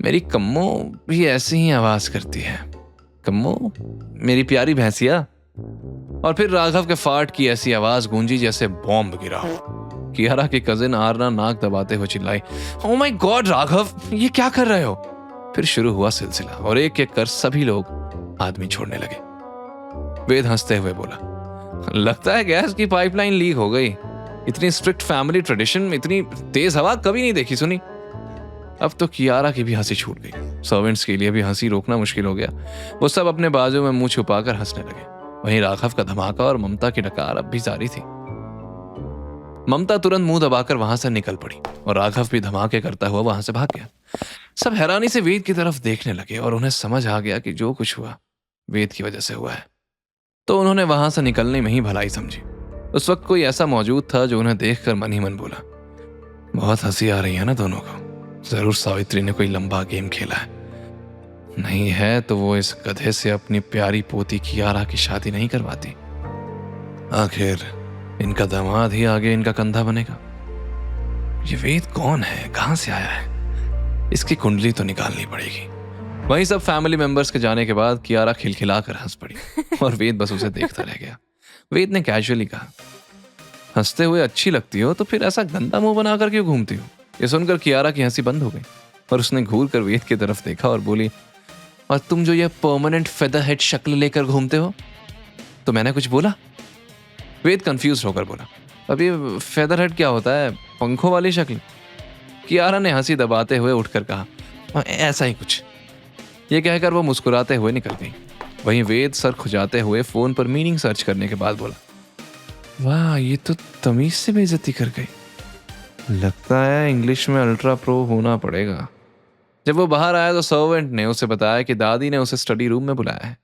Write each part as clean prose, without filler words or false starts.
मेरी कम्मो भी ऐसी ही आवाज करती है, कम्मो मेरी प्यारी भैंसिया। और फिर राघव के फाट की ऐसी आवाज गूंजी जैसे बॉम्ब गिरा हो। कियारा की कजिन आरना नाक दबाते हुए चिल्लाई, ओह माय गॉड राघव, ये क्या कर रहे हो? फिर शुरू हुआ सिलसिला और एक एक कर सभी लोग आदमी छोड़ने लगे। वेद हंसते हुए बोला, लगता है गैस की पाइपलाइन लीक हो गई। इतनी स्ट्रिक्ट फैमिली ट्रेडिशन, इतनी तेज हवा कभी नहीं देखी सुनी। अब तो कियारा की भी हंसी छूट गई। सर्वेंट्स के लिए भी हंसी रोकना मुश्किल हो गया। वो सब अपने बाजू में मुंह छुपाकर हंसने लगे। वहीं राघव का धमाका और ममता की डकार अब भी जारी थी। ममता तुरंत मुंह दबाकर वहां से निकल पड़ी और राघव भी धमाके करता हुआ वहां से भाग गया। सब हैरानी से वेद की तरफ देखने लगे और उन्हें समझ आ गया कि जो कुछ हुआ वेद की वजह से हुआ है। तो उन्होंने वहां से निकलने में ही भलाई समझी। उस वक्त कोई ऐसा मौजूद था जो उन्हें देखकर मन ही मन बोला, बहुत हंसी आ रही है ना दोनों को। जरूर सावित्री ने कोई लंबा गेम खेला है। नहीं है तो वो इस गधे से अपनी प्यारी पोती कियारा की शादी नहीं करवाती। आखिर इनका दामाद ही आगे इनका कंधा बनेगा। ये वेद कौन है, कहां से आया है? इसकी कुंडली तो निकालनी पड़ेगी। वहीं सब फैमिली मेंबर्स के जाने के बाद कियारा खिलखिलाकर हंस पड़ी और वेद बस उसे देखता रह गया। वेद ने कैजुअली कहा, हंसते हुए अच्छी लगती हो तो फिर ऐसा गंदा मुंह बनाकर क्यों घूमती हो? ये सुनकर कियारा की हंसी बंद हो गई और उसने घूर कर वेद की तरफ देखा और बोली, और तुम जो ये परमानेंट फेदर हेड शक्ल लेकर घूमते हो, तो मैंने कुछ बोला? वेद कंफ्यूज होकर बोला, अब ये फेदर हेड क्या होता है, पंखों वाली शक्ल? कियारा ने हंसी दबाते हुए उठकर कहा, ऐसा ही कुछ। ये कहकर वो मुस्कुराते हुए निकल गई। वहीं वेद सर खुजाते हुए फोन पर मीनिंग सर्च करने के बाद बोला, वाह ये तो तमीज से बेइज्जती कर गई। लगता है इंग्लिश में अल्ट्रा प्रो होना पड़ेगा। जब वो बाहर आया तो सर्वेंट ने उसे बताया कि दादी ने उसे स्टडी रूम में बुलाया है।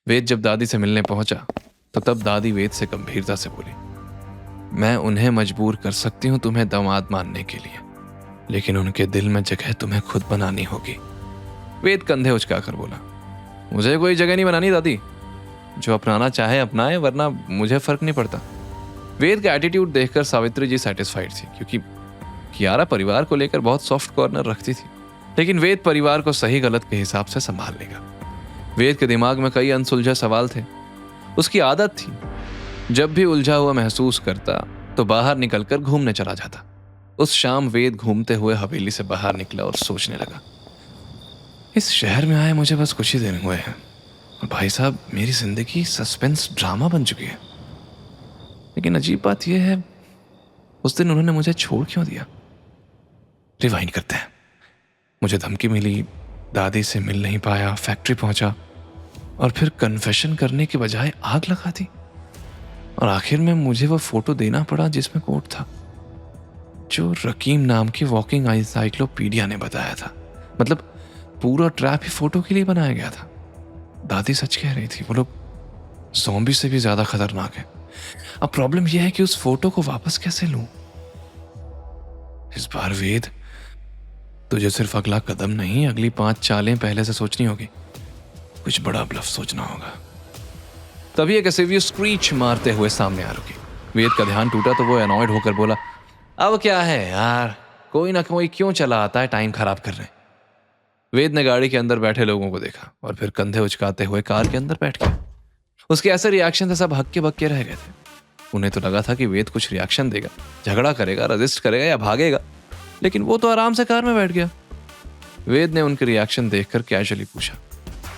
वेद जब दादी से मिलने पहुंचा तो तब दादी वेद से गंभीरता से बोली, मैं उन्हें मजबूर कर सकती हूँ तुम्हें दामाद मानने के लिए, लेकिन उनके दिल में जगह तुम्हें खुद बनानी होगी। वेद कंधे उचकाकर बोला, मुझे कोई जगह नहीं बनानी दादी, जो अपनाना चाहे अपनाए, वरना मुझे फर्क नहीं पड़ता। वेद का एटीट्यूड देखकर सावित्री जी सेटिस्फाइड थी, क्योंकि कियारा परिवार को लेकर बहुत सॉफ्ट कॉर्नर रखती थी, लेकिन वेद परिवार को सही गलत के हिसाब से संभाल लेगा। वेद के दिमाग में कई अनसुलझे सवाल थे। उसकी आदत थी जब भी उलझा हुआ महसूस करता तो बाहर निकलकर घूमने चला जाता। उस शाम वेद घूमते हुए हवेली से बाहर निकला और सोचने लगा, इस शहर में आए मुझे बस कुछ ही दिन हुए हैं और भाई साहब मेरी जिंदगी सस्पेंस ड्रामा बन चुकी है। लेकिन अजीब बात यह है, उस दिन उन्होंने मुझे छोड़ क्यों दिया? रिवाइंड करते हैं। मुझे धमकी मिली, दादी से मिल नहीं पाया, फैक्ट्री पहुंचा और फिर कन्फेशन करने के बजाय आग लगा दी, और आखिर में मुझे वो फोटो देना पड़ा जिसमें कोट था जो रकीम नाम की वॉकिंग एनसाइक्लोपीडिया ने बताया था। मतलब पूरा ट्रैप ही फोटो के लिए बनाया गया था। दादी सच कह रही थी, वो लोग ज़ॉम्बी से भी ज्यादा खतरनाक है। अब प्रॉब्लम यह है कि उस फोटो को वापस कैसे लूं? इस बार वेद तुझे सिर्फ अगला कदम नहीं, अगली 5 चालें पहले से सोचनी होगी। कुछ बड़ा ब्लफ सोचना होगा। तभी एक एसयूवी स्क्रीच मारते हुए सामने आ रुकी। वेद का ध्यान टूटा तो वो एनॉयड होकर बोला, अब क्या है यार, कोई ना कोई क्यों चला आता है टाइम खराब कर रहे। वेद ने गाड़ी के अंदर बैठे लोगों को देखा और फिर कंधे उचकाते हुए कार के अंदर बैठ गया। उसके ऐसे रिएक्शन से सब हक्के बक्के रह गए थे। उन्हें तो लगा था कि वेद कुछ रिएक्शन देगा, झगड़ा करेगा, रजिस्ट करेगा या भागेगा, लेकिन वो तो आराम से कार में बैठ गया। वेद ने उनके रिएक्शन देखकर कैजुअली पूछा,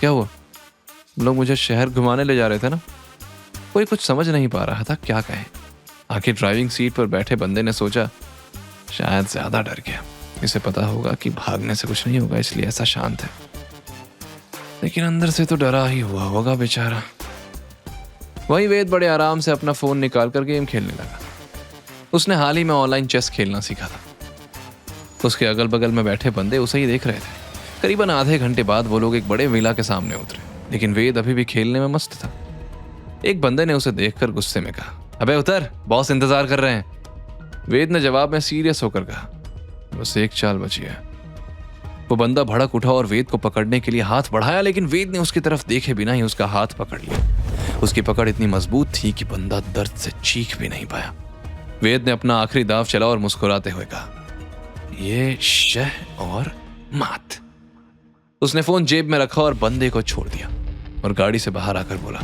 क्या हुआ? लोग मुझे शहर घुमाने ले जा रहे थे ना? कोई कुछ समझ नहीं पा रहा था क्या कहे। आखिर ड्राइविंग सीट पर बैठे बंदे ने सोचा, शायद ज्यादा डर गया, इसे पता होगा कि भागने से कुछ नहीं होगा इसलिए ऐसा शांत है, लेकिन अंदर से तो डरा ही हुआ होगा बेचारा। वही वेद बड़े आराम से अपना फोन निकालकर गेम खेलने लगा। उसने हाल ही में ऑनलाइन चेस खेलना सीखा था। उसके अगल बगल में बैठे बंदे उसे ही देख रहे थे। करीबन आधे घंटे बाद वो लोग एक बड़े विला के सामने उतरे, लेकिन वेद अभी भी खेलने में मस्त था। एक बंदे ने उसे देखकर गुस्से में कहा, अबे उतर, बॉस इंतजार कर रहे हैं। वेद ने जवाब में सीरियस होकर कहा, बस एक चाल बची है। वो बंदा भड़क उठा और वेद को पकड़ने के लिए हाथ बढ़ाया, लेकिन वेद ने उसकी तरफ देखे बिना ही उसका हाथ पकड़ लिया। उसकी पकड़ इतनी मजबूत थी कि बंदा दर्द से चीख भी नहीं पाया। वेद ने अपना आखिरी दाव चला और मुस्कुराते हुए कहा, ये शह और मात। उसने फोन जेब में रखा और बंदे को छोड़ दिया और गाड़ी से बाहर आकर बोला,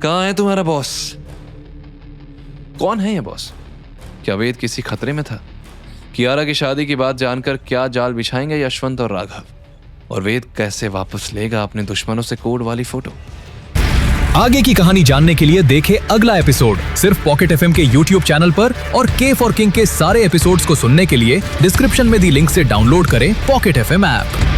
कहाँ है तुम्हारा बॉस? कौन है ये बॉस? क्या वेद किसी खतरे में था? कियारा की शादी की बात जानकर क्या जाल बिछाएंगे यशवंत और राघव? और वेद कैसे वापस लेगा अपने दुश्मनों से कोड वाली फोटो? आगे की कहानी जानने के लिए देखें अगला एपिसोड सिर्फ पॉकेट एफएम के यूट्यूब चैनल पर, और के फॉर किंग के सारे एपिसोड्स को सुनने के लिए डिस्क्रिप्शन में दी लिंक से डाउनलोड करें पॉकेट एफएम ऐप।